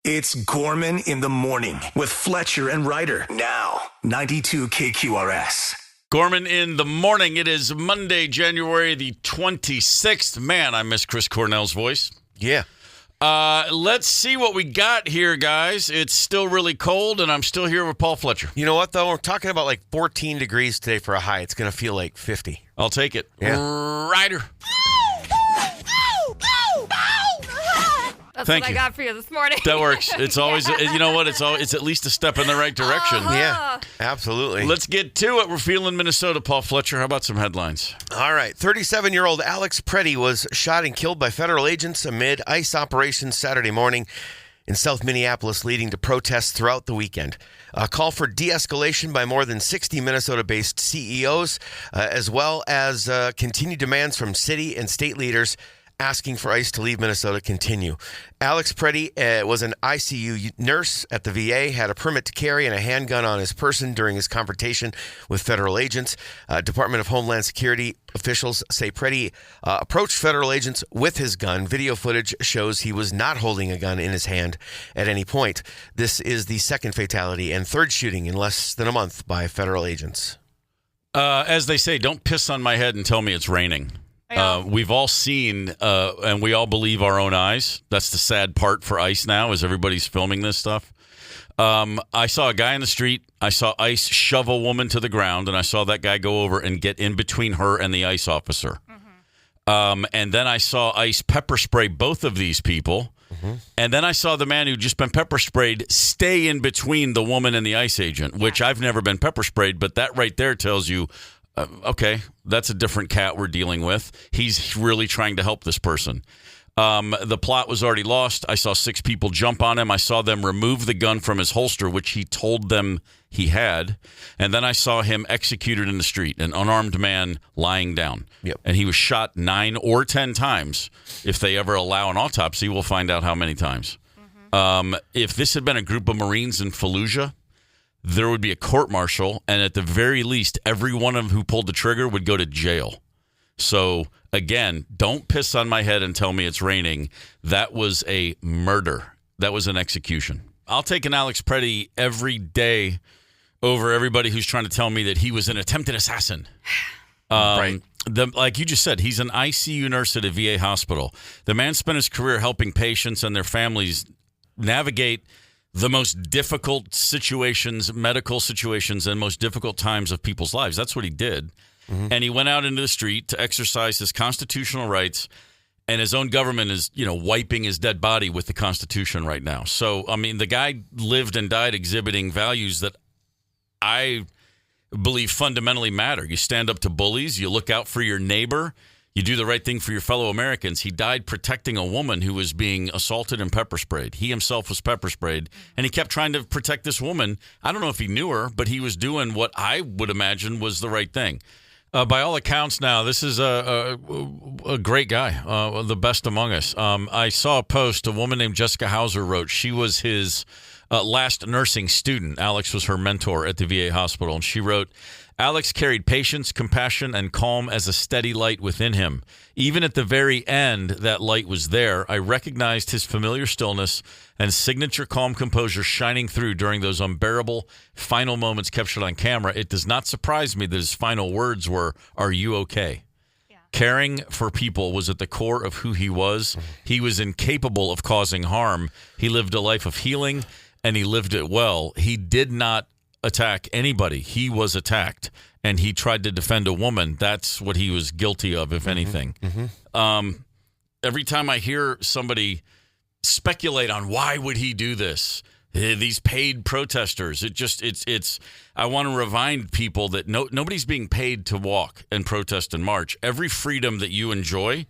It's Gorman in the morning with Fletcher and Ryder. Now, 92 KQRS. Gorman in the morning. It is Monday, January the 26th. Man, I miss Chris Cornell's voice. Yeah. Let's see what we got here, guys. It's still really cold, and I'm still here with Paul Fletcher. You know what, though? We're talking about like 14 degrees today for a high. It's going to feel like 50. I'll take it. Yeah. Ryder. That's Thank what you. I got for you this morning. That works. It's always, you know what? It's at least a step in the right direction. Yeah, absolutely. Let's get to it. We're feeling Minnesota, Paul Fletcher. How about some headlines? All right. 37-year-old Alex Preddy was shot and killed by federal agents amid ICE operations Saturday morning in South Minneapolis, leading to protests throughout the weekend. A call for de-escalation by more than 60 Minnesota-based CEOs, as well as continued demands from city and state leaders asking for ICE to leave Minnesota continue. Alex Preddy was an ICU nurse at the VA, had a permit to carry and a handgun on his person during his confrontation with federal agents. Department of Homeland Security officials say Preddy approached federal agents with his gun. Video footage shows he was not holding a gun in his hand at any point. This is the second fatality and third shooting in less than a month by federal agents. As they say, don't piss on my head and tell me it's raining. We've all seen, and we all believe our own eyes. That's the sad part for ICE now, is everybody's filming this stuff. I saw a guy in the street. I saw ICE shove a woman to the ground, and I saw that guy go over and get in between her and the ICE officer. Mm-hmm. And then I saw ICE pepper spray both of these people. Mm-hmm. And then I saw the man who'd just been pepper sprayed stay in between the woman and the ICE agent, which I've never been pepper sprayed, but that right there tells you, okay, that's a different cat we're dealing with. He's really trying to help this person. The plot was already lost. I saw 6 people jump on him. I saw them remove the gun from his holster, which he told them he had. And then I saw him executed in the street, an unarmed man lying down. Yep. And he was shot 9 or 10 times. If they ever allow an autopsy, we'll find out how many times. Mm-hmm. If this had been a group of Marines in Fallujah, there would be a court-martial, and at the very least, every one of them who pulled the trigger would go to jail. So, again, don't piss on my head and tell me it's raining. That was a murder. That was an execution. I'll take an Alex Preddy every day over everybody who's trying to tell me that he was an attempted assassin. Right. Like you just said, he's an ICU nurse at a VA hospital. The man spent his career helping patients and their families navigate the most difficult situations, medical situations, and most difficult times of people's lives. That's what he did. Mm-hmm. And he went out into the street to exercise his constitutional rights, and his own government is, wiping his dead body with the Constitution right now. So, I mean, the guy lived and died exhibiting values that I believe fundamentally matter. You stand up to bullies, you look out for your neighbor, you do the right thing for your fellow Americans. He died protecting a woman who was being assaulted and pepper sprayed. He himself was pepper sprayed, and he kept trying to protect this woman. I don't know if he knew her, but he was doing what I would imagine was the right thing. By all accounts now, this is a great guy, the best among us. I saw a post a woman named Jessica Hauser wrote. She was his last nursing student. Alex was her mentor at the VA hospital, and she wrote, Alex carried patience, compassion, and calm as a steady light within him. Even at the very end, that light was there. I recognized his familiar stillness and signature calm composure shining through during those unbearable final moments captured on camera. It does not surprise me that his final words were, "Are you okay?" Yeah. Caring for people was at the core of who he was. He was incapable of causing harm. He lived a life of healing, and he lived it well. He did not attack anybody. He was attacked, and he tried to defend a woman. That's what he was guilty of, if anything. Mm-hmm. Every time I hear somebody speculate on why would he do this, these paid protesters, it's I want to remind people that nobody's being paid to walk and protest and march. Every freedom that you enjoy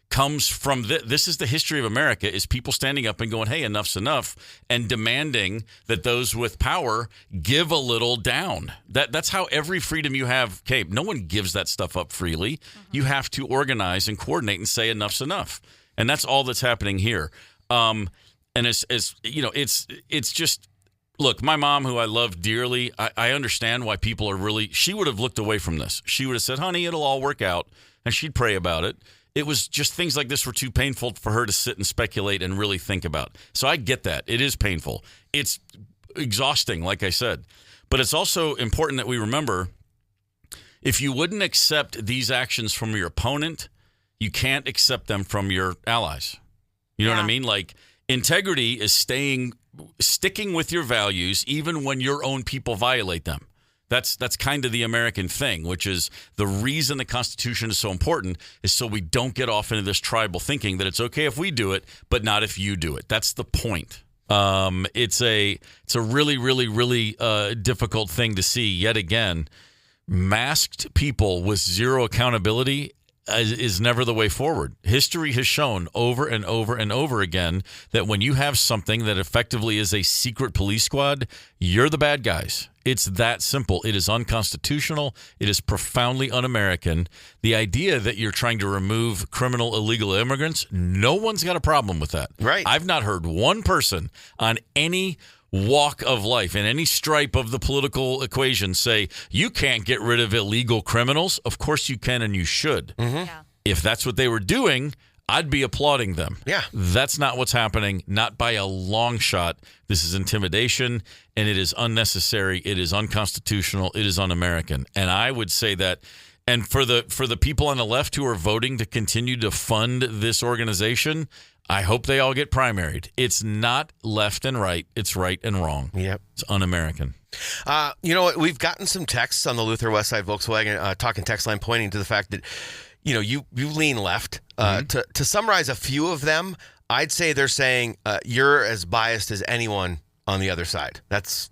comes from this is the history of America, is people standing up and going, hey, enough's enough, and demanding that those with power give a little down. That's how every freedom you have came. No one gives that stuff up freely. Mm-hmm. You have to organize and coordinate and say enough's enough. And that's all that's happening here. And it's just, look, my mom, who I love dearly, I understand why people are really, she would have looked away from this. She would have said, honey, it'll all work out. And she'd pray about it. It was just things like this were too painful for her to sit and speculate and really think about. So I get that. It is painful. It's exhausting, like I said. But it's also important that we remember, if you wouldn't accept these actions from your opponent, you can't accept them from your allies. You know what I mean? Like, integrity is sticking with your values even when your own people violate them. That's kind of the American thing, which is the reason the Constitution is so important is so we don't get off into this tribal thinking that it's okay if we do it, but not if you do it. That's the point. It's a really, really, really difficult thing to see yet again. Masked people with zero accountability is never the way forward. History has shown over and over and over again that when you have something that effectively is a secret police squad, you're the bad guys. It's that simple. It is unconstitutional. It is profoundly un-American. The idea that you're trying to remove criminal illegal immigrants, no one's got a problem with that. Right. I've not heard one person on any walk of life in any stripe of the political equation say you can't get rid of illegal criminals. Of course you can, and you should. Yeah. If that's what they were doing, I'd be applauding them. Yeah. That's not what's happening, not by a long shot. This is intimidation, and it is unnecessary. It is unconstitutional. It is un-American. And I would say that, and for the people on the left who are voting to continue to fund this organization, I hope they all get primaried. It's not left and right. It's right and wrong. Yep. It's un-American. You know what? We've gotten some texts on the Luther Westside Volkswagen talking text line pointing to the fact that, you know, you lean left. To summarize a few of them, I'd say they're saying you're as biased as anyone on the other side. That's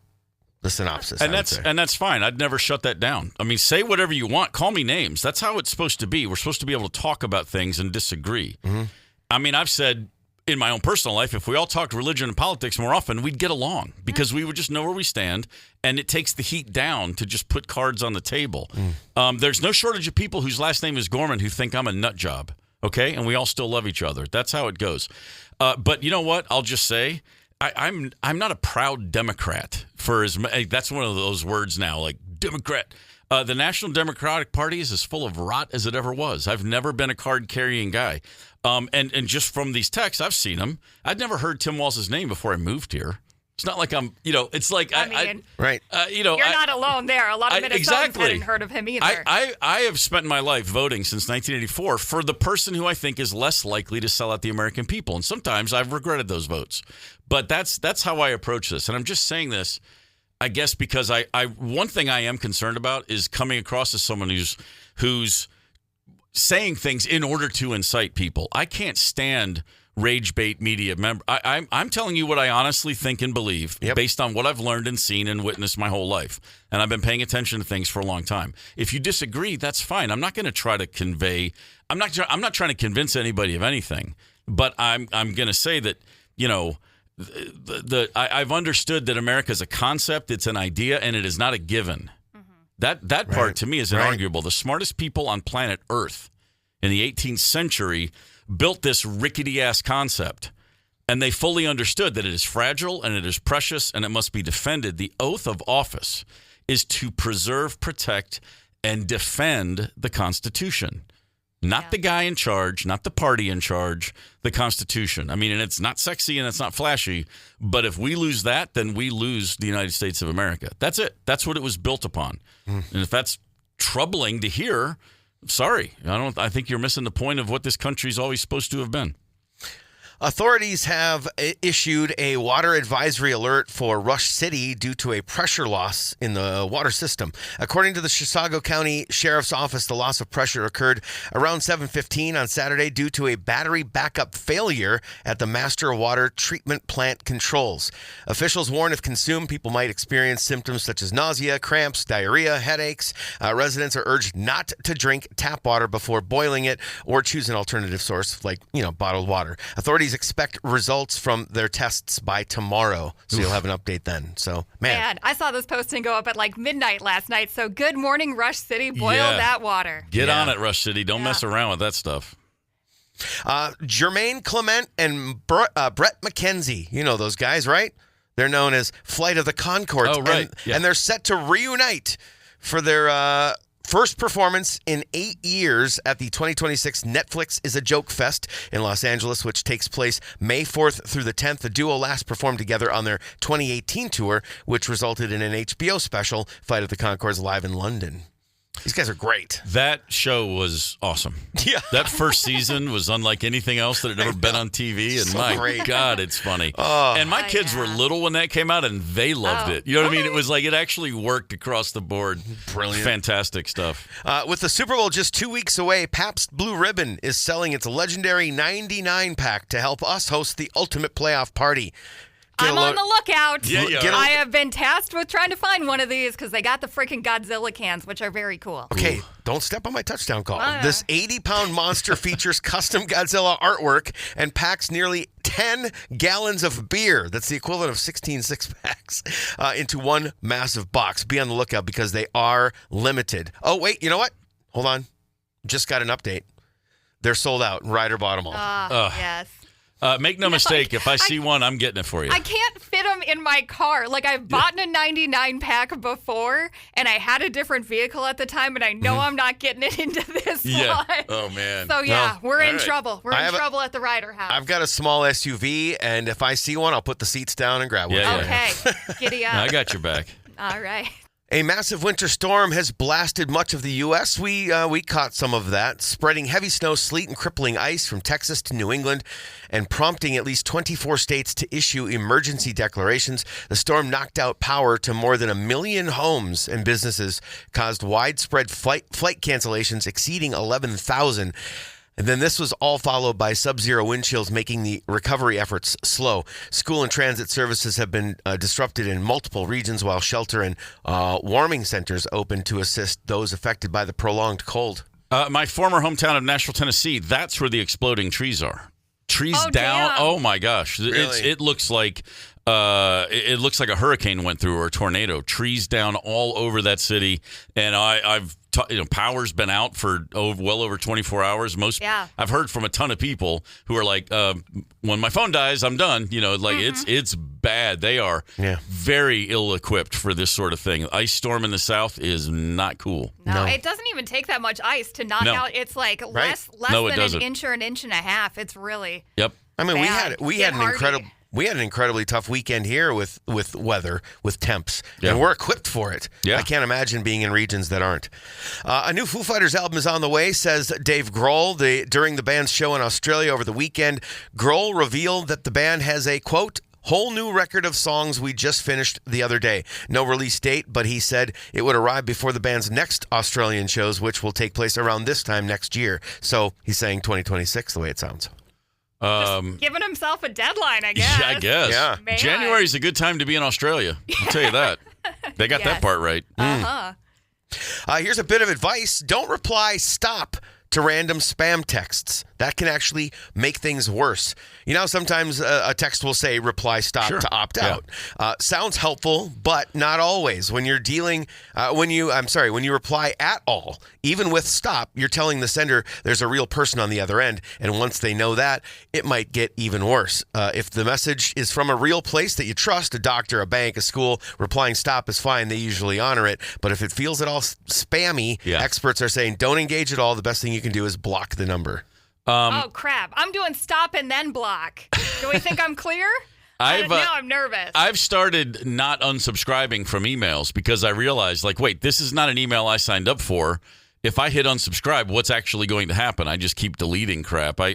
the synopsis. And that's fine. I'd never shut that down. I mean, say whatever you want. Call me names. That's how it's supposed to be. We're supposed to be able to talk about things and disagree. Mm-hmm. I mean, I've said in my own personal life, if we all talked religion and politics more often, we'd get along because we would just know where we stand, and it takes the heat down to just put cards on the table. There's no shortage of people whose last name is Gorman who think I'm a nut job, okay? And we all still love each other. That's how it goes. But you know what? I'll just say I'm not a proud Democrat. That's one of those words now, like Democrat. The National Democratic Party is as full of rot as it ever was. I've never been a card-carrying guy. And just from these texts, I've seen them. I'd never heard Tim Walz's name before I moved here. It's not like I'm, it's like right. You're not alone there. A lot of Minnesotans hadn't heard of him either. I have spent my life voting since 1984 for the person who I think is less likely to sell out the American people. And sometimes I've regretted those votes. But that's how I approach this. And I'm just saying this, I guess, because one thing I am concerned about is coming across as someone who's saying things in order to incite people. I can't stand rage bait media. I'm telling you what I honestly think and believe based on what I've learned and seen and witnessed my whole life. And I've been paying attention to things for a long time. If you disagree, that's fine. I'm not going to try to convey. I'm not trying to convince anybody of anything. But I'm going to say that, I've understood that America is a concept. It's an idea, and it is not a given. That part to me is inarguable. The smartest people on planet Earth in the 18th century built this rickety-ass concept, and they fully understood that it is fragile and it is precious and it must be defended. The oath of office is to preserve, protect, and defend the Constitution. Not the guy in charge, not the party in charge, the Constitution. I mean, and it's not sexy and it's not flashy, but if we lose that, then we lose the United States of America. That's it. That's what it was built upon. And if that's troubling to hear, sorry. I think you're missing the point of what this country's always supposed to have been. Authorities have issued a water advisory alert for Rush City due to a pressure loss in the water system. According to the Chisago County Sheriff's Office, the loss of pressure occurred around 7:15 on Saturday due to a battery backup failure at the Master Water Treatment Plant controls. Officials warn if consumed, people might experience symptoms such as nausea, cramps, diarrhea, headaches. Residents are urged not to drink tap water before boiling it or choose an alternative source like, bottled water. Authorities expect results from their tests by tomorrow, so you'll have an update then. So, man, I saw this posting go up at like midnight last night. So good morning, Rush City. Boil that water. Get on it, Rush City. Don't mess around with that stuff. Jermaine Clement and Brett McKenzie. You know those guys, right? They're known as Flight of the Conchords. Oh, right. And they're set to reunite for their first performance in 8 years at the 2026 Netflix is a Joke Fest in Los Angeles, which takes place May 4th through the 10th. The duo last performed together on their 2018 tour, which resulted in an HBO special, Fight at the Concourse, live in London. These guys are great. That show was awesome. Yeah. That first season was unlike anything else that had ever been on TV. And So my great. God, it's funny. Oh. And my kids were little when that came out, and they loved it. You know what I mean? It was like it actually worked across the board. Brilliant. Fantastic stuff. With the Super Bowl just 2 weeks away, Pabst Blue Ribbon is selling its legendary 99-pack to help us host the ultimate playoff party. I'm on the lookout. Yeah, you are. I have been tasked with trying to find one of these because they got the freaking Godzilla cans, which are very cool. Okay, don't step on my touchdown call. Ah. This 80-pound monster features custom Godzilla artwork and packs nearly 10 gallons of beer. That's the equivalent of 16 six-packs into one massive box. Be on the lookout because they are limited. Oh, wait, you know what? Hold on. Just got an update. They're sold out. Ryder bought them all. Yes. Make no mistake, if I see one, I'm getting it for you. I can't fit them in my car. Like, I've bought a 99 pack before, and I had a different vehicle at the time, and I know I'm not getting it into this one. Oh, man. So, yeah, we're in right. trouble. We're in trouble at the Ryder house. I've got a small SUV, and if I see one, I'll put the seats down and grab one. Yeah. Okay. Giddy up. I got your back. All right. A massive winter storm has blasted much of the U.S. We caught some of that, spreading heavy snow, sleet, and crippling ice from Texas to New England, and prompting at least 24 states to issue emergency declarations. The storm knocked out power to more than 1 million homes and businesses, caused widespread flight cancellations exceeding 11,000. And then this was all followed by sub-zero wind chills, making the recovery efforts slow. School and transit services have been disrupted in multiple regions, while shelter and warming centers open to assist those affected by the prolonged cold. My former hometown of Nashville, Tennessee, that's where the exploding trees are. Trees down. Damn. Oh, my gosh. Really? It looks like it looks like a hurricane went through or a tornado. Trees down all over that city. And I've power's been out for well over 24 hours. I've heard from a ton of people who are like, when my phone dies, I'm done. It's bad. They are very ill-equipped for this sort of thing. Ice storm in the south is not cool. No, it doesn't even take that much ice to knock out. It's like less No, it than doesn't. an inch or an inch and a half. It's really Yep. I mean, bad. we had an incredibly tough weekend here with weather, with temps, and we're equipped for it. Yeah. I can't imagine being in regions that aren't. A new Foo Fighters album is on the way, says Dave Grohl. During the band's show in Australia over the weekend, Grohl revealed that the band has a, quote, whole new record of songs we just finished the other day. No release date, but he said it would arrive before the band's next Australian shows, which will take place around this time next year. So he's saying 2026, the way it sounds. just giving himself a deadline, I guess. Yeah, I guess. Yeah. Man. January is a good time to be in Australia. I'll tell you that. They got that part right. Here's a bit of advice. Don't reply stop to random spam texts. That can actually make things worse. You know, sometimes a text will say reply stop to opt out. Sounds helpful, but not always. When you're dealing, when you reply at all, even with stop, you're telling the sender there's a real person on the other end. And once they know that, it might get even worse. If the message is from a real place that you trust, a doctor, a bank, a school, replying stop is fine. They usually honor it. But if it feels at all spammy, experts are saying don't engage at all. The best thing you can do is block the number. Oh, crap. I'm doing stop and then block. Do we think I'm clear? Now I'm nervous. I've started not unsubscribing from emails because I realized, like, wait, this is not an email I signed up for. If I hit unsubscribe, what's actually going to happen? I just keep deleting crap. I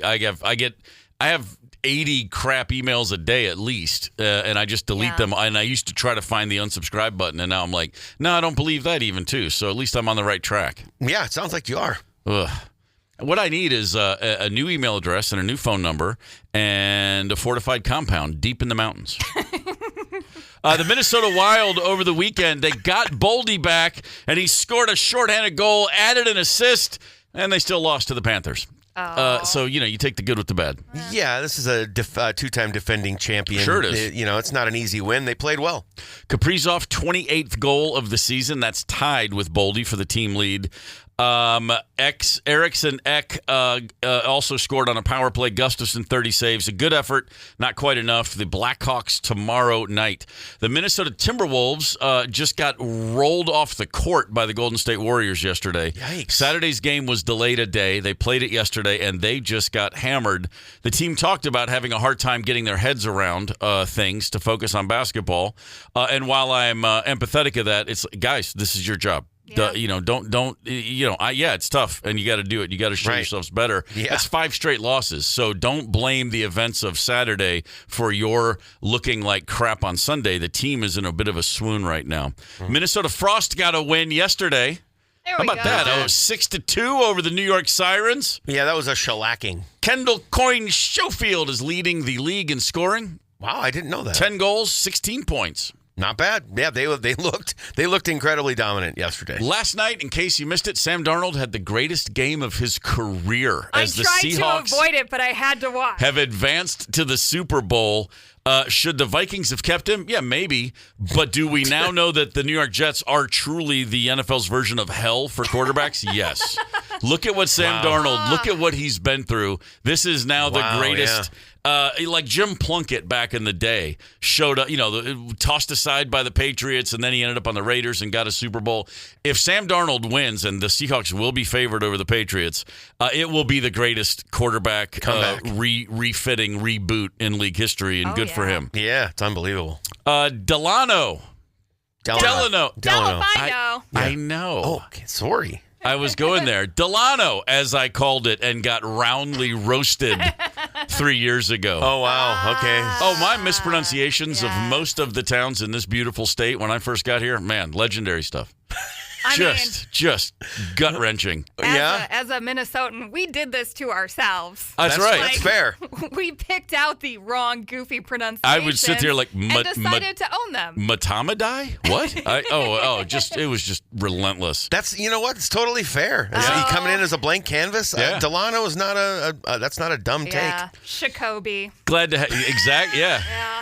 have 80 crap emails a day at least, and I just delete them. And I used to try to find the unsubscribe button, and now I'm like, no, I don't believe that even too. So at least I'm on the right track. Yeah, it sounds like you are. Ugh. What I need is a new email address and a new phone number and a fortified compound deep in the mountains. The Minnesota Wild over the weekend, they got Boldy back, and he scored a shorthanded goal, added an assist, and they still lost to the Panthers. So, you take the good with the bad. Yeah, this is a two-time defending champion. Sure it is. It's not an easy win. They played well. Kaprizov, 28th goal of the season. That's tied with Boldy for the team lead. Eriksson Ek also scored on a power play. Gustafson 30 saves. A good effort, not quite enough. The Blackhawks tomorrow night. The Minnesota Timberwolves just got rolled off the court by the Golden State Warriors yesterday. Yikes. Saturday's game was delayed a day. They played it yesterday, and they just got hammered. The team talked about having a hard time getting their heads around things to focus on basketball. And while I'm empathetic of that, it's guys, this is your job. Yeah. It's tough, and you got to do it. You got to show yourselves better. Yeah. That's 5 straight losses, so don't blame the events of Saturday for your looking like crap on Sunday. The team is in a bit of a swoon right now. Minnesota Frost got a win yesterday. There How we about go. that? 6-2 over the New York Sirens. Yeah, that was a shellacking. Kendall Coyne Schofield is leading the league in scoring. Wow, I didn't know that. 10 goals, 16 points. Not bad. Yeah, they looked incredibly dominant yesterday. Last night, in case you missed it, Sam Darnold had the greatest game of his career I as the tried Seahawks to avoid it, but I had to watch. have advanced to the Super Bowl. Should the Vikings have kept him? Yeah, maybe. But do we now know that the New York Jets are truly the NFL's version of hell for quarterbacks? Yes. Look at what Sam Darnold, look at what he's been through. This is now the greatest. Like Jim Plunkett back in the day showed up, tossed aside by the Patriots, and then he ended up on the Raiders and got a Super Bowl. If Sam Darnold wins, and the Seahawks will be favored over the Patriots, it will be the greatest quarterback refitting reboot in league history, and good for him. Yeah, it's unbelievable. Delano. I know. Oh, okay, sorry. I was going there. Delano, as I called it, and got roundly roasted 3 years ago. Oh, wow. Okay. Oh, my mispronunciations of most of the towns in this beautiful state when I first got here, man, legendary stuff. Just gut-wrenching. As a Minnesotan, we did this to ourselves. That's right. That's fair. We picked out the wrong, goofy pronunciations. I would sit there like, and decided to own them. Matamadai? What? It was just relentless. That's, you know what? It's totally fair. He coming in as a blank canvas. Yeah. Delano is not that's not a dumb Yeah, Jacoby. Glad to yeah.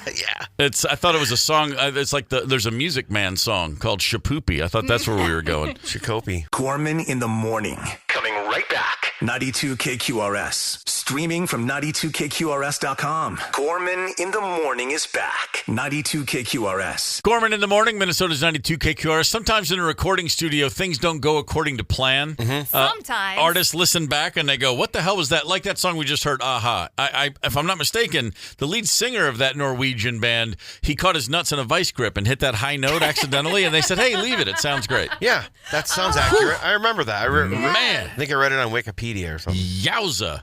take. Yeah. I thought it was a song. It's like there's a Music Man song called Shapoopy. I thought that's where we were going. Jacoby. Gorman in the morning. Coming right back. 92 KQRS. Streaming from 92KQRS.com. Gorman in the morning is back. 92 KQRS. Gorman in the morning, Minnesota's 92 KQRS. Sometimes in a recording studio, things don't go according to plan. Sometimes. Artists listen back and they go, what the hell was that? Like that song we just heard, Aha. If I'm not mistaken, the lead singer of that Norwegian band, he caught his nuts in a vice grip and hit that high note accidentally, and they said, hey, leave it. It sounds great. Yeah, that sounds accurate. I remember that. Man. I think I read it on Wikipedia or something. Yowza.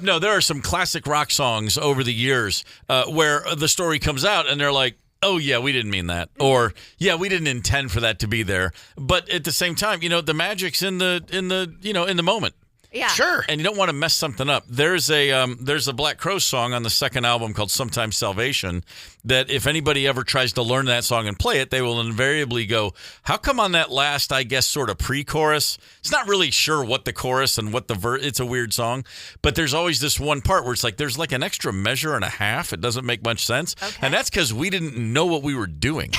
No, there are some classic rock songs over the years where the story comes out and they're like, oh, yeah, we didn't mean that. Or, yeah, we didn't intend for that to be there. But at the same time, the magic's in the moment. Yeah. Sure. And you don't want to mess something up. There's a Black Crowes song on the second album called Sometimes Salvation that if anybody ever tries to learn that song and play it, they will invariably go, how come on that last, I guess, sort of pre-chorus? It's not really sure what the chorus and what the verse, it's a weird song, but there's always this one part where it's like there's like an extra measure and a half. It doesn't make much sense. Okay. And that's because we didn't know what we were doing.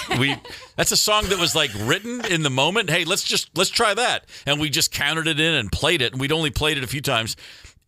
That's a song that was like written in the moment. Hey, let's try that. And we just counted it in and played it. And we'd only played it a few times.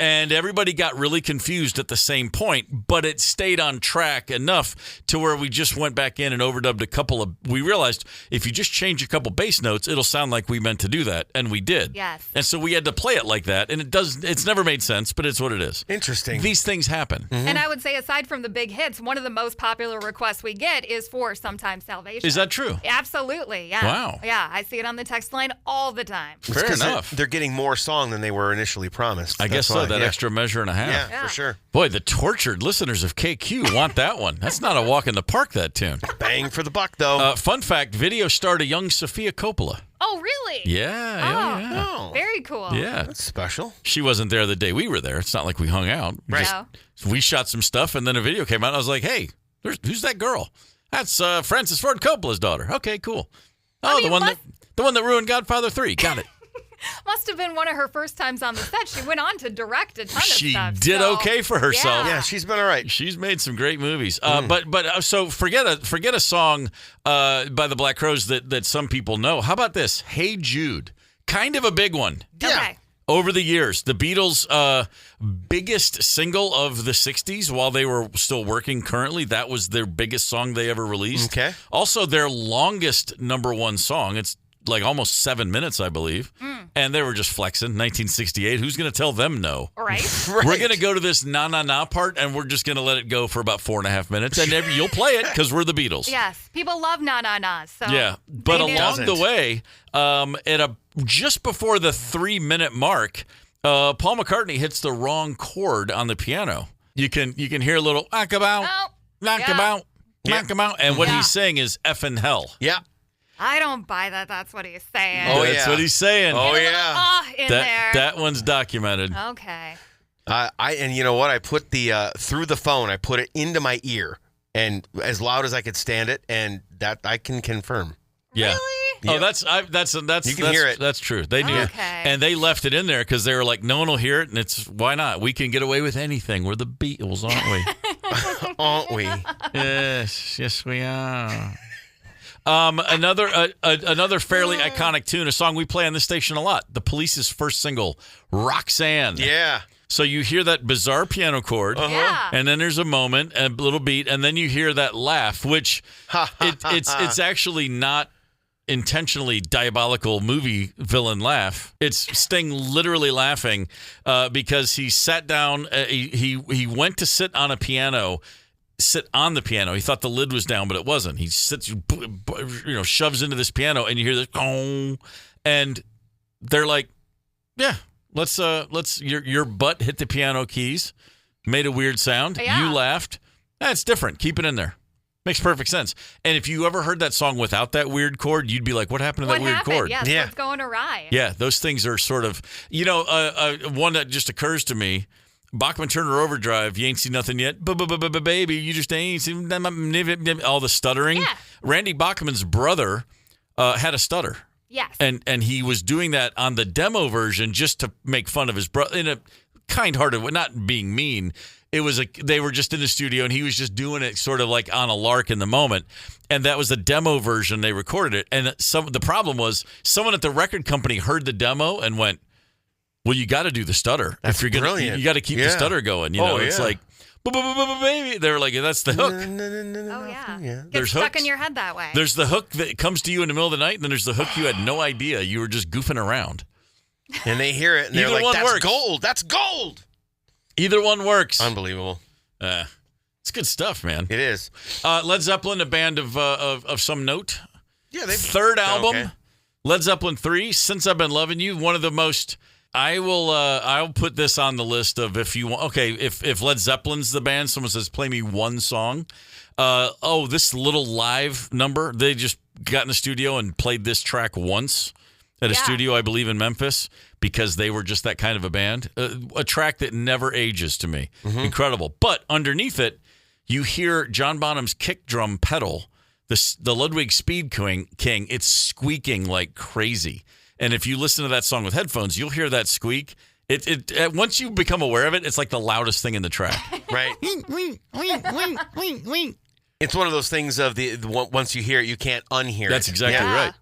And everybody got really confused at the same point, but it stayed on track enough to where we just went back in and overdubbed a couple of, we realized if you just change a couple bass notes, it'll sound like we meant to do that. And we did. Yes. And so we had to play it like that. And it's never made sense, but it's what it is. Interesting. These things happen. Mm-hmm. And I would say aside from the big hits, one of the most popular requests we get is for Sometimes Salvation. Is that true? Absolutely. Yeah. Wow. Yeah. I see it on the text line all the time. Fair enough. They're getting more song than they were initially promised. I guess so. That extra measure and a half. Yeah, for sure. Boy, the tortured listeners of KQ want that one. That's not a walk in the park, that tune. Bang for the buck, though. Fun fact, video starred a young Sofia Coppola. Oh, really? Yeah. Oh. Very cool. Yeah. That's special. She wasn't there the day we were there. It's not like we hung out. Right. We shot some stuff, and then a video came out. I was like, hey, who's that girl? That's Francis Ford Coppola's daughter. Okay, cool. Oh, the one that ruined Godfather 3. Got it. Must have been one of her first times on the set. She went on to direct a ton of stuff. She did okay for herself. Yeah, she's been all right. She's made some great movies. So forget a song by the Black Crowes that some people know. How about this? Hey Jude. kind of a big one. Okay. Over the years, the Beatles' biggest single of the 60s, while they were still working currently, that was their biggest song they ever released. Okay. Also, their longest number one song. It's like almost 7 minutes, I believe. And they were just flexing. 1968. Who's going to tell them no? Right. We're going to go to this na-na-na part, and we're just going to let it go for about 4.5 minutes. And you'll play it because we're the Beatles. Yes. People love na-na-nas. So Yeah. But they do. along the way, just before the 3-minute mark, Paul McCartney hits the wrong chord on the piano. You can hear a little knockabout, knockabout, knockabout, and what he's saying is effing hell. Yeah. I don't buy that. That's what he's saying. Oh, That's what he's saying. Oh, yeah. There. That one's documented. Okay. And you know what? I put the through the phone. I put it into my ear, and as loud as I could stand it, and that I can confirm. Yeah. Really? Oh, that's You can hear it. That's true. They knew, Okay. and they left it in there because they were like, no one will hear it, and it's why not? We can get away with anything. We're the Beatles, aren't we? Aren't we? Yes, we are. Another fairly iconic tune, a song we play on this station a lot. The Police's first single, Roxanne. Yeah. So you hear that bizarre piano chord, Yeah. and then there's a moment, a little beat, and then you hear that laugh, which it's actually not intentionally diabolical movie villain laugh. It's Sting literally laughing because he sat down. He went to sit on the piano. He thought the lid was down, but it wasn't. He sits, shoves into this piano, and you hear this, and they're like, "Yeah, let's your butt hit the piano keys, made a weird sound. Yeah. You laughed. That's different. Keep it in there. Makes perfect sense." And if you ever heard that song without that weird chord, you'd be like, "What happened to that weird chord?" Yes, Yeah. what's going awry? Yeah, those things are sort of, one that just occurs to me. Bachman Turner Overdrive, you ain't seen nothing yet. Baby, you just ain't seen all the stuttering. Yeah. Randy Bachman's brother had a stutter. Yes. And he was doing that on the demo version just to make fun of his brother in a kind-hearted way, not being mean. They were just in the studio and he was just doing it sort of like on a lark in the moment. And that was the demo version. They recorded it. And the problem was someone at the record company heard the demo and went, well, you got to do the stutter. That's if you're brilliant. You got to keep the stutter going. It's like, baby. They're like, that's the hook. Oh, yeah. Gets There's stuck hooks. in your head that way. There's the hook that comes to you in the middle of the night, and then there's the hook you had no idea. You were just goofing around. And they hear it, and they're Either like, one that's works. gold. That's gold. Either one works. Unbelievable. It's good stuff, man. It is. Led Zeppelin, a band of some note. Yeah, they've Third done album, okay. Led Zeppelin 3, Since I've Been Loving You, one of the most... I'll put this on the list of if you want. Okay, if Led Zeppelin's the band, someone says play me one song. This little live number. They just got in the studio and played this track once at a studio, I believe, in Memphis because they were just that kind of a band. A track that never ages to me. Mm-hmm. Incredible. But underneath it, you hear John Bonham's kick drum pedal, the Ludwig Speed King. It's squeaking like crazy. And if you listen to that song with headphones, you'll hear that squeak. It once you become aware of it, it's like the loudest thing in the track. Right. It's one of those things of the once you hear it, you can't unhear it. That's exactly right.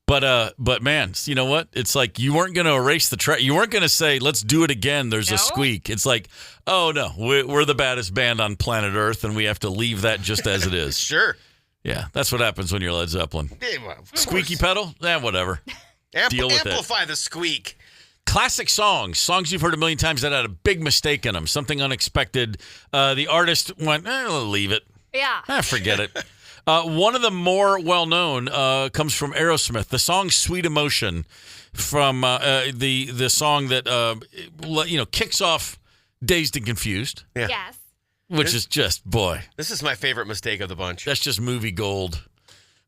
But man, you know what? It's like you weren't going to erase the track. You weren't going to say, let's do it again. There's a squeak. It's like, oh, no, we're the baddest band on planet Earth, and we have to leave that just as it is. Sure. Yeah, that's what happens when you're Led Zeppelin. Squeaky pedal? Whatever. Deal with amplify the squeak. Classic songs you've heard a million times that had a big mistake in them, something unexpected. The artist went, leave it. Yeah. Forget it. One of the more well-known comes from Aerosmith. The song "Sweet Emotion" from the song that kicks off "Dazed and Confused." Yeah. Yes. Which is just, boy. This is my favorite mistake of the bunch. That's just movie gold.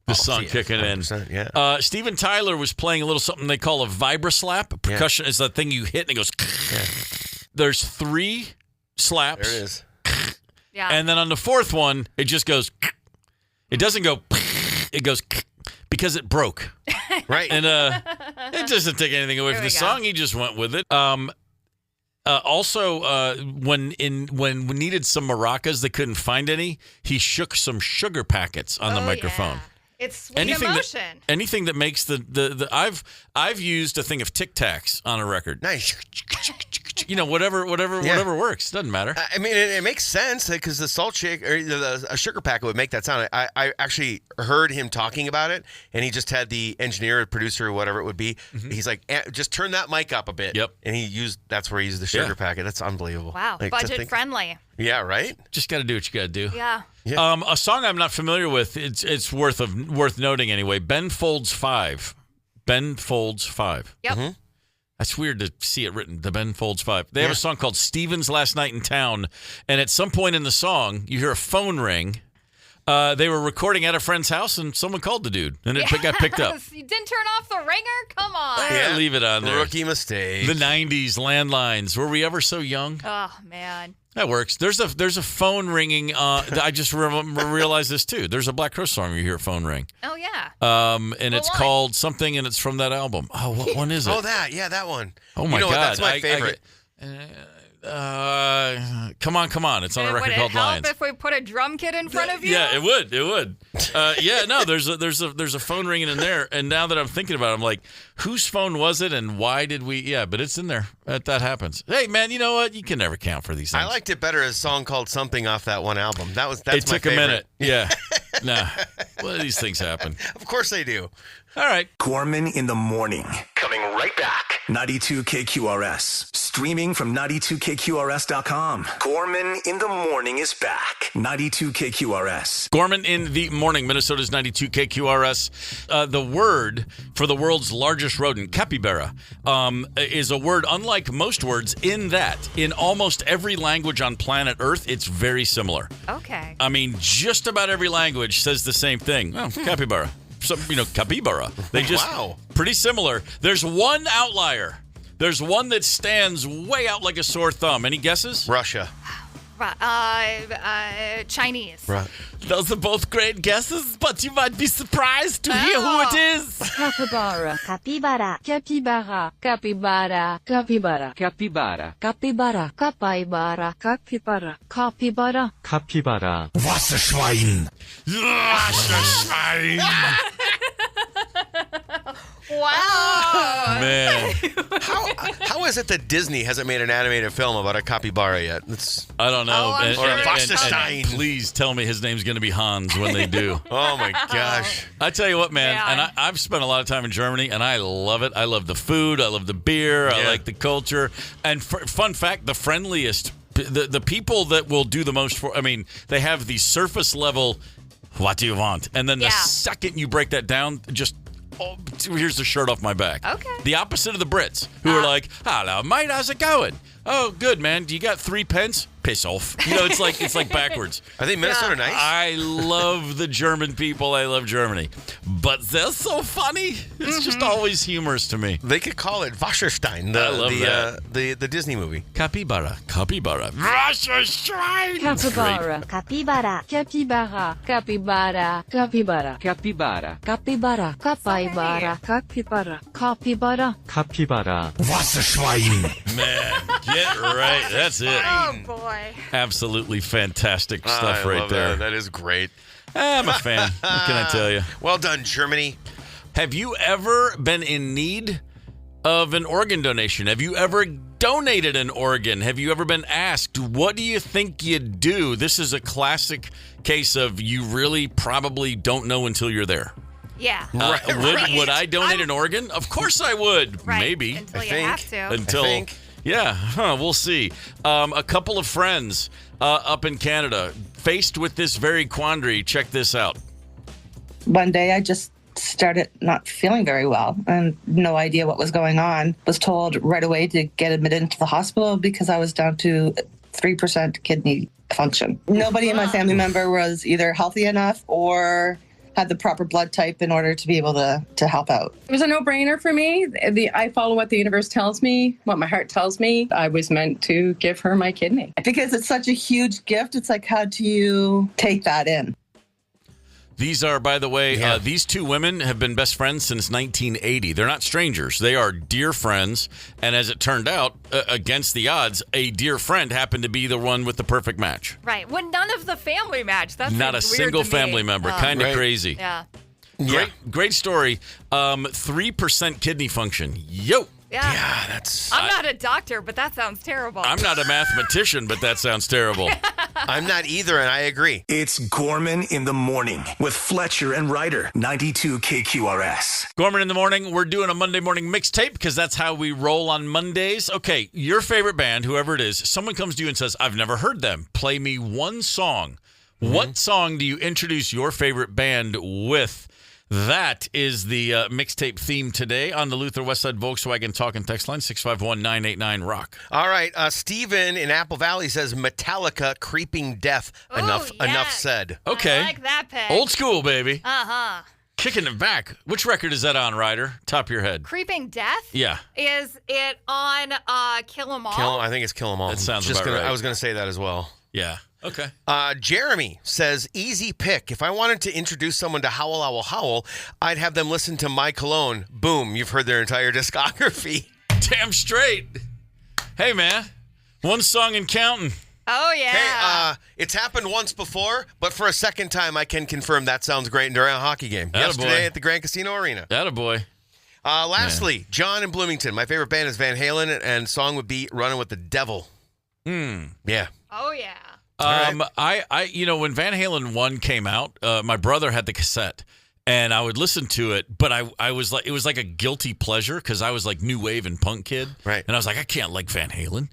The song kicking in. Yeah. Steven Tyler was playing a little something they call a vibra-slap. Percussion is that thing you hit and it goes. There's 3 slaps. There it is. Yeah. And then on the 4th one, it just goes. It doesn't go. It goes because it broke. Right. And it doesn't take anything away from the song. He just went with it. Also, when we needed some maracas, they couldn't find any. He shook some sugar packets on the microphone. It's sweet emotion. Anything that makes the I've used a thing of Tic Tacs on a record. Nice. Whatever works. Doesn't matter. I mean, it makes sense because the salt shake or a sugar packet would make that sound. I actually heard him talking about it, and he just had the engineer, or producer, or whatever it would be. Mm-hmm. He's like, just turn that mic up a bit. Yep. And that's where he used the sugar packet. That's unbelievable. Wow. Like, budget friendly. Yeah, right? Just got to do what you got to do. Yeah. A song I'm not familiar with. It's worth noting anyway. Ben Folds 5. Ben Folds 5. Yep. Mm-hmm. That's weird to see it written, the Ben Folds 5. They have a song called Steven's Last Night in Town, and at some point in the song, you hear a phone ring. They were recording at a friend's house, and someone called the dude, and it got picked up. You didn't turn off the ringer? Come on. Yeah, leave it on there. Rookie mistake. The 90s landlines. Were we ever so young? Oh, man. That works. There's a phone ringing. I just realized this too. There's a Black Crowes song where you hear a phone ring. Oh yeah. And it's called something, and it's from that album. Oh, what one is it? Oh, that one. Oh my God, that's my favorite. Come on! It's on a record called Lions. Would it help if we put a drum kit in front of you? Yeah, it would. There's a phone ringing in there, and now that I'm thinking about it, I'm like, whose phone was it, and why did we? Yeah, but it's in there. That happens. Hey, man, you know what? You can never count for these things. I liked it better as a song called Something off that one album. That's it my took favorite. a minute. Yeah. Nah. Well, these things happen. Of course they do. All right. Gorman in the morning. Coming right back. 92 KQRS. Streaming from 92KQRS.com. Gorman in the morning is back. 92 KQRS. Gorman in the morning. Minnesota's 92 KQRS. The word for the world's largest rodent, capybara, is a word unlike most words in that in almost every language on planet Earth, it's very similar. Okay. I mean, just about every language says the same thing. Oh, capybara. Capybara. They just pretty similar. There's one outlier. There's one that stands way out like a sore thumb. Any guesses? Russia. Chinese. Right. Those are both great guesses, but you might be surprised to hear who it is. Capybara. Capybara. Capybara. Capybara. Capybara. Capybara. Capybara. Capybara. Capybara. Capybara. Capybara. Wasserschwein. Wasserschwein. Wow. Man. How is it that Disney hasn't made an animated film about a capybara yet? I don't know. Oh, I'm Or a sure Wasserstein. Please tell me his name's going to be Hans when they do. Oh, my gosh. I tell you what, man, Yeah. and I've spent a lot of time in Germany, and I love it. I love the food. I love the beer. I like the culture. And fun fact, the friendliest, the people that will do the most for, I mean, they have the surface level, what do you want? And then the second you break that down, just, here's the shirt off my back. Okay. The opposite of the Brits, who are like, hello, mate, how's it going? Oh, good, man. Do you got 3 pence? Piss off. It's like backwards. Are they Minnesota nice? I love the German people. I love Germany. But they're so funny. It's just always humorous to me. They could call it Wasserstein, I love that. the Disney movie. Capybara. Capybara. Wasserstein. Capybara. Capybara. Capybara. Capybara. Capybara. Capybara. Capybara. Capybara. Capybara. Capybara. Capybara. Wasserschwein. Man, get right. That's it. Oh, boy. Absolutely fantastic stuff I right love there. That is great. I'm a fan. What can I tell you? Well done, Germany. Have you ever been in need of an organ donation? Have you ever donated an organ? Have you ever been asked, what do you think you'd do? This is a classic case of you really probably don't know until you're there. Yeah. Would I donate an organ? Of course I would. Right. Maybe. Until you think. have to. Until. Yeah, we'll see. A couple of friends up in Canada faced with this very quandary. Check this out. One day I just started not feeling very well and no idea what was going on. Was told right away to get admitted into the hospital because I was down to 3% kidney function. Nobody in my family member was either healthy enough or had the proper blood type in order to be able to help out. It was a no-brainer for me. I follow what the universe tells me, what my heart tells me. I was meant to give her my kidney. Because it's such a huge gift, it's like, how do you take that in? These are, by the way, these two women have been best friends since 1980. They're not strangers. They are dear friends. And as it turned out, against the odds, a dear friend happened to be the one with the perfect match. Right. When none of the family match. That's not a weird single to me. family member. Kind of crazy. Yeah. Great story. 3% kidney function. Yo. Yeah, that's... I'm not a doctor, but that sounds terrible. I'm not a mathematician, but that sounds terrible. I'm not either, and I agree. It's Gorman in the Morning with Fletcher and Ryder, 92 KQRS. Gorman in the Morning, we're doing a Monday morning mixtape because that's how we roll on Mondays. Okay, your favorite band, whoever it is, someone comes to you and says, I've never heard them. Play me one song. What song do you introduce your favorite band with? That is the mixtape theme today on the Luther Westside Volkswagen Talk and Text line, 651-989-ROCK. All right, Steven in Apple Valley says Metallica, Creeping Death. Enough said. Okay. I like that pick. Old school, baby. Uh-huh. Kicking it back. Which record is that on, Ryder? Top of your head. Creeping Death? Yeah. Is it on Kill 'Em All? I think it's Kill 'Em All. That sounds about right. I was going to say that as well. Yeah. Okay. Jeremy says, easy pick. If I wanted to introduce someone to Howl Owl Howl, I'd have them listen to My Cologne. Boom, you've heard their entire discography. Damn straight. Hey, man. One song and counting. Oh, yeah. Hey, it's happened once before, but for a second time, I can confirm that sounds great during a hockey game. Yesterday at the Grand Casino Arena. Attaboy. Lastly, John in Bloomington. My favorite band is Van Halen, and song would be Running with the Devil. Yeah. Oh, yeah. I when Van Halen 1 came out, my brother had the cassette and I would listen to it, but I was like, it was like a guilty pleasure because I was like new wave and punk kid. Right. And I was like, I can't like Van Halen.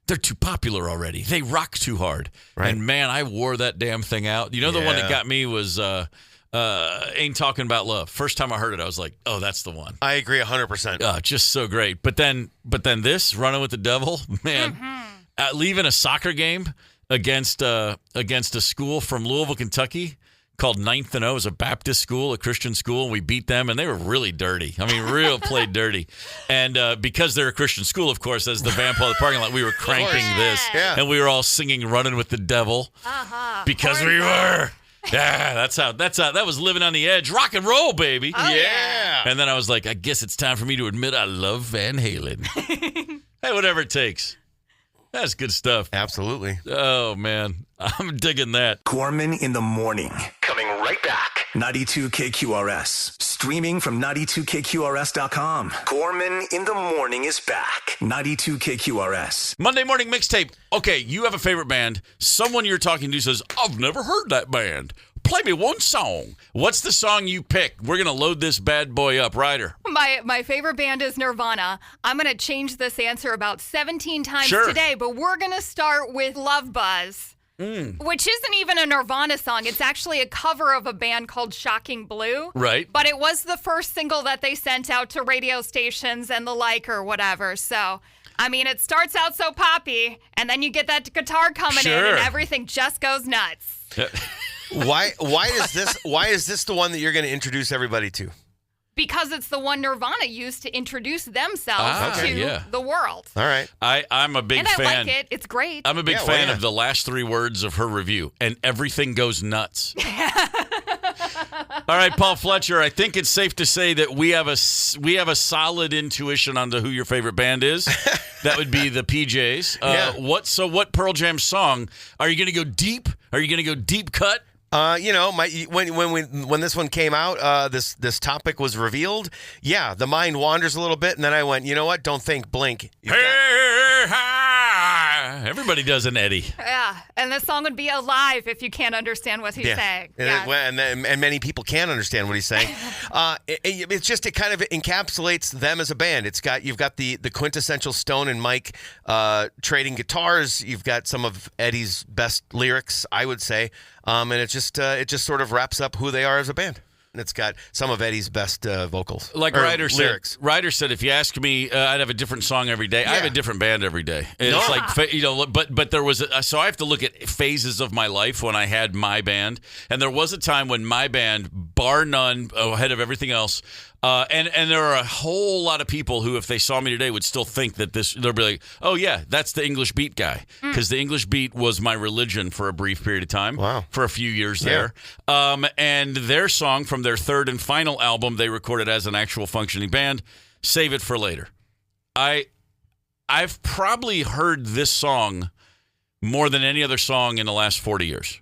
They're too popular already. They rock too hard. Right. And man, I wore that damn thing out. You know, the one that got me was Ain't Talking About Love. First time I heard it, I was like, oh, that's the one. I agree 100%. Just so great. But then this, Running with the Devil, man, leaving a soccer game against a school from Louisville, Kentucky called 9th and O. It was a Baptist school, a Christian school, and we beat them, and they were really dirty. I mean, played dirty. And because they're a Christian school, of course, as the van pulled the parking lot, we were cranking this, and we were all singing Running with the Devil because we were. Yeah, that was living on the edge. Rock and roll, baby. Oh, yeah. And then I was like, I guess it's time for me to admit I love Van Halen. Hey, whatever it takes. That's good stuff. Absolutely. Oh, man. I'm digging that. Gorman in the Morning. Coming right back. 92 KQRS. Streaming from 92KQRS.com. Gorman in the Morning is back. 92 KQRS. Monday morning mixtape. Okay, you have a favorite band. Someone you're talking to says, I've never heard that band. Play me one song. What's the song you pick? We're going to load this bad boy up. Ryder. My favorite band is Nirvana. I'm going to change this answer about 17 times today, but we're going to start with Love Buzz, which isn't even a Nirvana song. It's actually a cover of a band called Shocking Blue. Right. But it was the first single that they sent out to radio stations and the like or whatever. So, I mean, it starts out so poppy, and then you get that guitar coming in, and everything just goes nuts. Why is this the one that you're going to introduce everybody to? Because it's the one Nirvana used to introduce themselves to the world. All right. I'm a big fan. And I like it. It's great. I'm a big fan of the last 3 words of her review, and everything goes nuts. All right, Paul Fletcher, I think it's safe to say that we have a solid intuition on who your favorite band is. That would be the PJs. What Pearl Jam song? Are you going to go deep? Are you going to go deep cut? When this one came out, this topic was revealed. Yeah, the mind wanders a little bit, and then I went, you know what? Don't think, blink. Everybody does an Eddie. Yeah, and this song would be alive if you can't understand what he's saying. And many people can understand what he's saying. It kind of encapsulates them as a band. You've got the quintessential Stone and Mike trading guitars. You've got some of Eddie's best lyrics, I would say, and it just sort of wraps up who they are as a band. It's got some of Eddie's best vocals. Like Ryder said, if you ask me, I'd have a different song every day. I have a different band every day. And it's like, but there was, so I have to look at phases of my life when I had my band. And there was a time when my band, bar none, ahead of everything else, and there are a whole lot of people who, if they saw me today, would still think that they'll be like, oh, yeah, that's the English Beat guy. Because the English Beat was my religion for a brief period of time. Wow. For a few years there. And their song from their third and final album they recorded as an actual functioning band, Save It for Later. I've probably heard this song more than any other song in the last 40 years.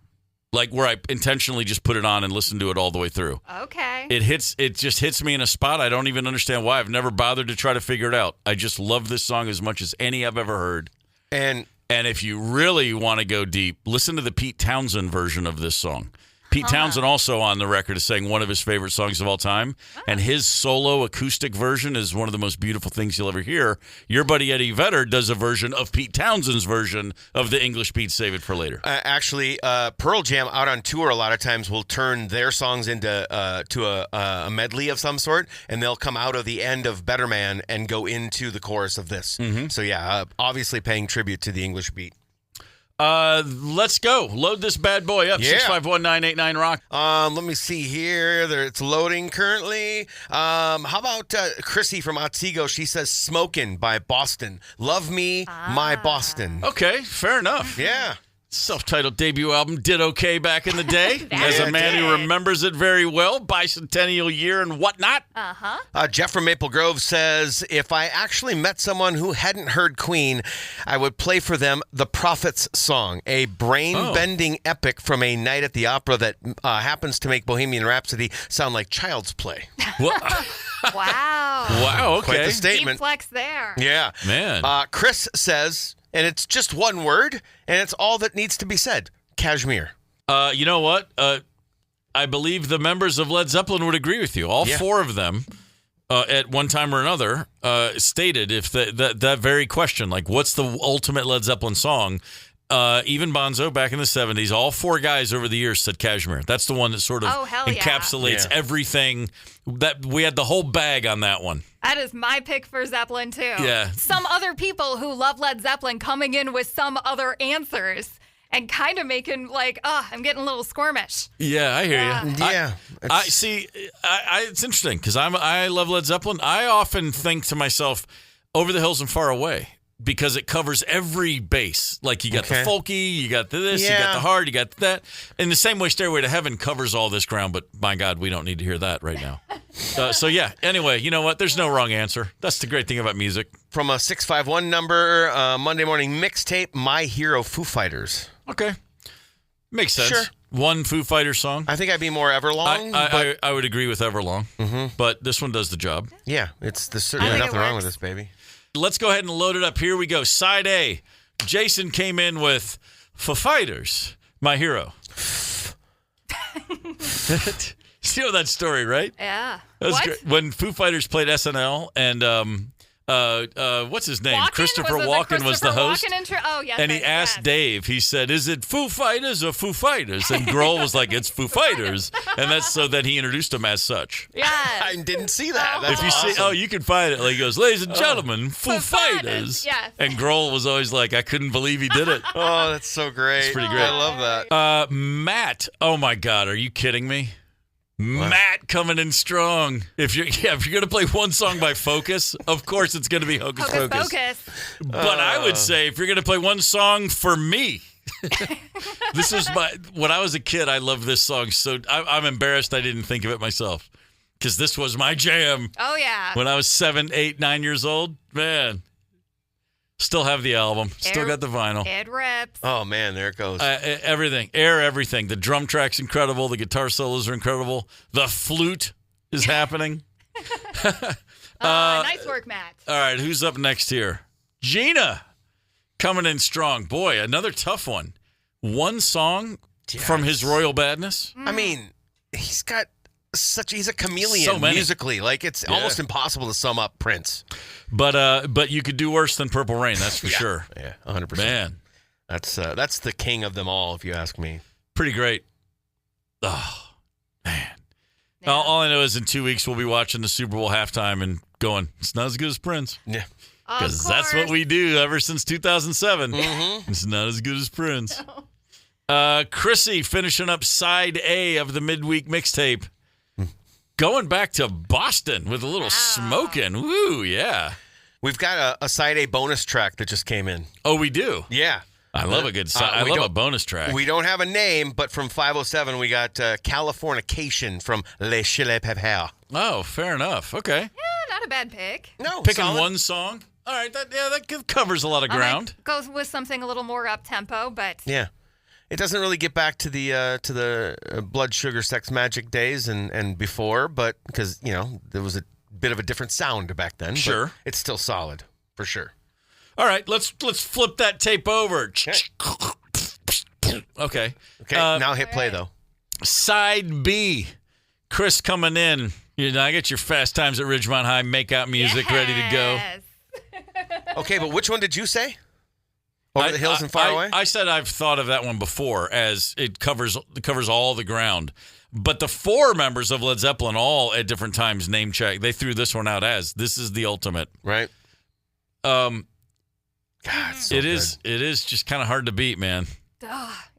like where I intentionally just put it on and listen to it all the way through. Okay. It just hits me in a spot I don't even understand why. I've never bothered to try to figure it out. I just love this song as much as any I've ever heard. And if you really want to go deep, listen to the Pete Townsend version of this song. Pete Townsend also on the record is saying one of his favorite songs of all time, and his solo acoustic version is one of the most beautiful things you'll ever hear. Your buddy Eddie Vedder does a version of Pete Townsend's version of the English Beat Save It for Later. Actually, Pearl Jam out on tour a lot of times will turn their songs into a medley of some sort, and they'll come out of the end of Better Man and go into the chorus of this. Mm-hmm. So yeah, obviously paying tribute to the English beat. Let's go. Load this bad boy up. 651-989-ROCK. Let me see here. It's loading currently. How about Chrissy from Otsego? She says "Smokin'" by Boston. Love Me, My Boston. Okay, fair enough. Yeah. Self-titled debut album did okay back in the day. As a man who remembers it very well, bicentennial year and whatnot. Jeff from Maple Grove says, if I actually met someone who hadn't heard Queen, I would play for them The Prophet's Song, a brain-bending epic from a night at the opera that happens to make Bohemian Rhapsody sound like Child's Play. Wow, okay. Quite the statement. Deep flex there. Yeah. Man. Chris says, and it's just one word, and it's all that needs to be said. Cashmere. You know what? I believe the members of Led Zeppelin would agree with you. All four of them, at one time or another, stated if that very question, like what's the ultimate Led Zeppelin song? Even Bonzo back in the 70s, all four guys over the years said Cashmere. That's the one that sort of encapsulates everything. That we had the whole bag on that one. That is my pick for Zeppelin, too. Yeah. Some other people who love Led Zeppelin coming in with some other answers and kind of making like, I'm getting a little squirmish. Yeah, I hear you. Yeah. I see. It's interesting because I love Led Zeppelin. I often think to myself, Over the Hills and Far Away, because it covers every base. Like you got the folky, you got this, you got the hard, you got that. In the same way, Stairway to Heaven covers all this ground, but my God, we don't need to hear that right now. Anyway, you know what? There's no wrong answer. That's the great thing about music. From a 651 number, Monday morning mixtape, My Hero, Foo Fighters. Okay. Makes sense. Sure. One Foo Fighters song. I think I'd be more Everlong. I would agree with Everlong, but this one does the job. Yeah, there's certainly nothing wrong with this, baby. Let's go ahead and load it up. Here we go. Side A. Jason came in with Foo Fighters, My Hero. You know that story, right? Yeah. That was great. When Foo Fighters played SNL and what's his name? Christopher Walken was the host. And he asked Dave, he said, is it Foo Fighters or Foo Fighters? And Grohl was like, it's Foo Fighters. And that's so that he introduced him as such. Yeah. I didn't see that. That's if you awesome. see, you can find it. Like he goes, ladies and gentlemen, Foo Fighters. Yes. And Grohl was always like, I couldn't believe he did it. Oh, that's so great. It's pretty great. I love that. Matt, oh my God, are you kidding me? What? Matt coming in strong. If you're gonna play one song by Focus, of course it's gonna be Hocus Pocus. But I would say if you're gonna play one song for me, this is when I was a kid, I loved this song. So I'm embarrassed I didn't think of it myself because this was my jam. Oh yeah. When I was 7, 8, 9 years old, man. Still have the album. Still got the vinyl. It rips. Oh, man, there it goes. Everything. Everything. The drum track's incredible. The guitar solos are incredible. The flute is happening. Nice work, Matt. All right, who's up next here? Gina coming in strong. Boy, another tough one. One song from his Royal Badness. I mean, he's a chameleon musically. Like it's almost impossible to sum up Prince. But you could do worse than Purple Rain, that's for sure. Yeah, 100%. Man, that's the king of them all, if you ask me. Pretty great. Oh man. Yeah. All I know is in 2 weeks we'll be watching the Super Bowl halftime and going, it's not as good as Prince. Yeah. Because that's what we do ever since 2007. Mm-hmm. It's not as good as Prince. No. Chrissy finishing up side A of the midweek mixtape. Going back to Boston with a little smoking. Woo, yeah. We've got a side A bonus track that just came in. Oh, we do? Yeah. I love a good side. I love a bonus track. We don't have a name, but from 507, we got Californication from Les Chili Peppers. Oh, fair enough. Okay. Yeah, not a bad pick. No, picking one song. All right, that covers a lot of ground. Goes with something a little more up tempo, but yeah. It doesn't really get back to the blood sugar sex magic days and before, but because there was a bit of a different sound back then. Sure, but it's still solid for sure. All right, let's flip that tape over. Okay. Now hit play though. Side B, Chris coming in. I get your Fast Times at Ridgemont High makeout music ready to go. Okay, but which one did you say? Over the hills and far away? I said I've thought of that one before, as it covers all the ground. But the 4 members of Led Zeppelin all at different times name check. They threw this one out as this is the ultimate. Right. God, so it is just kind of hard to beat, man.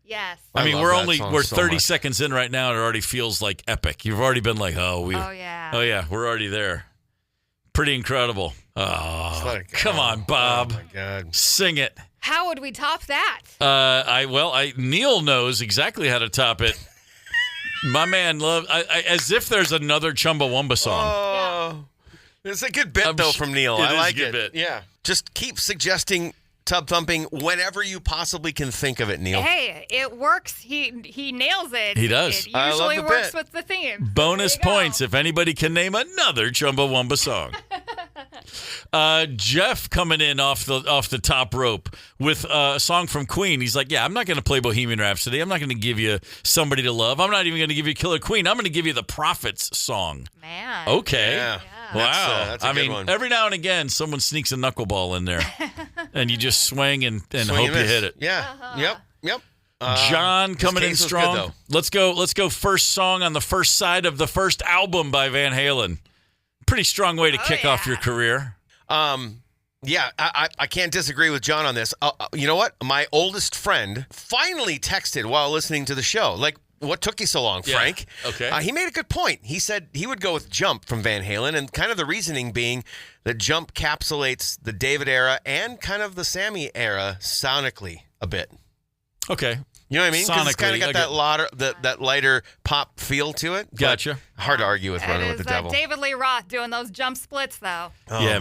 Yes. I mean, we're 30 seconds in right now, and it already feels like epic. You've already been like, oh yeah, we're already there. Pretty incredible. Oh, come on, Bob. Oh my God, sing it. How would we top that? Neil knows exactly how to top it. My man loves as if there's another Chumbawamba song. Oh, it's a good bit though from Neil. I like it. Bit. Yeah, just keep suggesting tub thumping whenever you possibly can think of it, Neil. Hey, it works. He nails it. He does. It usually works with the theme. Bonus points if anybody can name another Chumbawamba song. Jeff coming in off the top rope with a song from Queen. He's like, yeah, I'm not going to play Bohemian Rhapsody. I'm not going to give you Somebody to Love. I'm not even going to give you Killer Queen. I'm going to give you the Prophets song. Man. Okay. Yeah. Wow. That's a good one. Every now and again, someone sneaks a knuckleball in there, and you just swing and hope you hit it. Yeah. Yep. John coming in strong. Good, let's go first song on the first side of the first album by Van Halen. Pretty strong way to kick off your career. Yeah, I can't disagree with John on this. You know what? My oldest friend finally texted while listening to the show. Like, what took you so long, Frank? Yeah. Okay. He made a good point. He said he would go with Jump from Van Halen, and kind of the reasoning being that Jump capsulates the David era and kind of the Sammy era sonically a bit. Okay. You know what I mean? Because it's kind of got that lighter pop feel to it. Gotcha. Hard to argue with Running with the Devil. David Lee Roth doing those jump splits, though. Oh, yeah,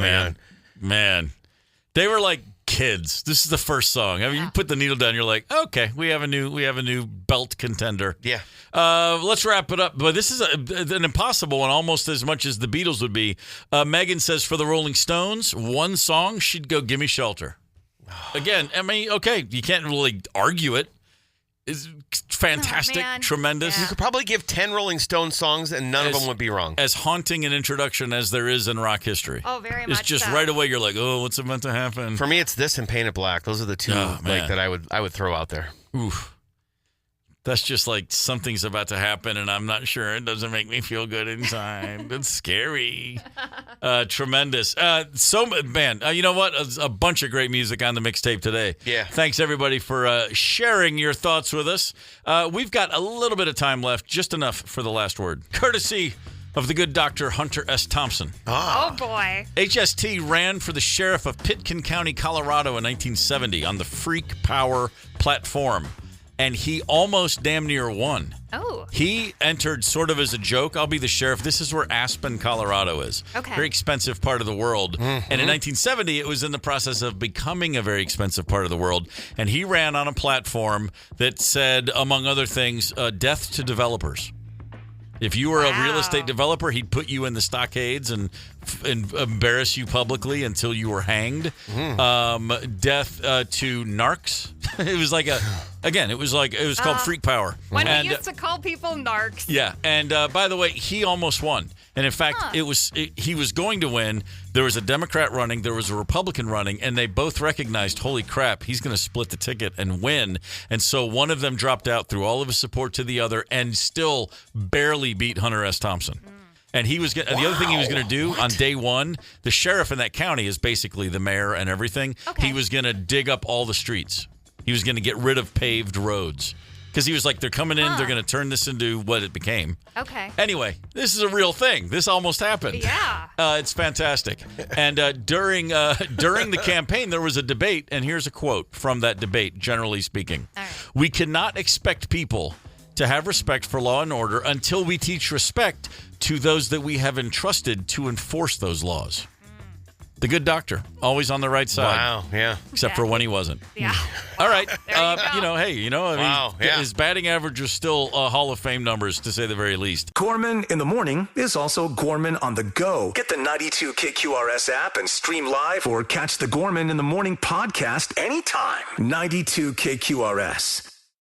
man. They were like kids. This is the first song. I mean, you put the needle down, you're like, okay, we have a new belt contender. Yeah. Let's wrap it up. But this is an impossible one, almost as much as the Beatles would be. Megan says for the Rolling Stones, one song, she'd go Gimme Shelter. Again, I mean, okay, you can't really argue it. It's fantastic, tremendous. Yeah. You could probably give 10 Rolling Stone songs and none of them would be wrong. As haunting an introduction as there is in rock history. Oh, very much. It's just so. Right away you're like, oh, what's meant to happen? For me, it's this and Paint It Black. Those are the two that I would throw out there. Oof. That's just like something's about to happen and I'm not sure. It doesn't make me feel good inside. It's scary. Tremendous. You know what? A bunch of great music on the mixtape today. Yeah. Thanks, everybody, for sharing your thoughts with us. We've got a little bit of time left, just enough for the last word. Courtesy of the good Dr. Hunter S. Thompson. Oh, boy. HST ran for the sheriff of Pitkin County, Colorado in 1970 on the Freak Power platform. And he almost damn near won. Oh. He entered sort of as a joke. I'll be the sheriff. This is where Aspen, Colorado is. Okay. Very expensive part of the world. Mm-hmm. And in 1970, it was in the process of becoming a very expensive part of the world. And he ran on a platform that said, among other things, death to developers. If you were a real estate developer, he'd put you in the stockades and embarrass you publicly until you were hanged. Death to narcs. It was like it was called Freak Power. When we used to call people narcs. Yeah, and by the way, he almost won. And in fact, he was going to win. There was a Democrat running, there was a Republican running, and they both recognized, holy crap, he's going to split the ticket and win. And so one of them dropped out through all of his support to the other and still barely beat Hunter S. Thompson. And he was the other thing he was going to do on day one, the sheriff in that county is basically the mayor and everything. Okay. He was going to dig up all the streets. He was going to get rid of paved roads. Because he was like, they're coming in, they're going to turn this into what it became. Okay. Anyway, this is a real thing. This almost happened. Yeah. It's fantastic. And during the campaign, there was a debate, and here's a quote from that debate, generally speaking. All right. We cannot expect people to have respect for law and order until we teach respect to those that we have entrusted to enforce those laws. The good doctor, always on the right side. Wow, yeah. Except for when he wasn't. Yeah. All right. Wow, yeah. His batting average is still Hall of Fame numbers, to say the very least. Gorman in the morning is also Gorman on the go. Get the 92 KQRS app and stream live or catch the Gorman in the Morning podcast anytime. 92 KQRS.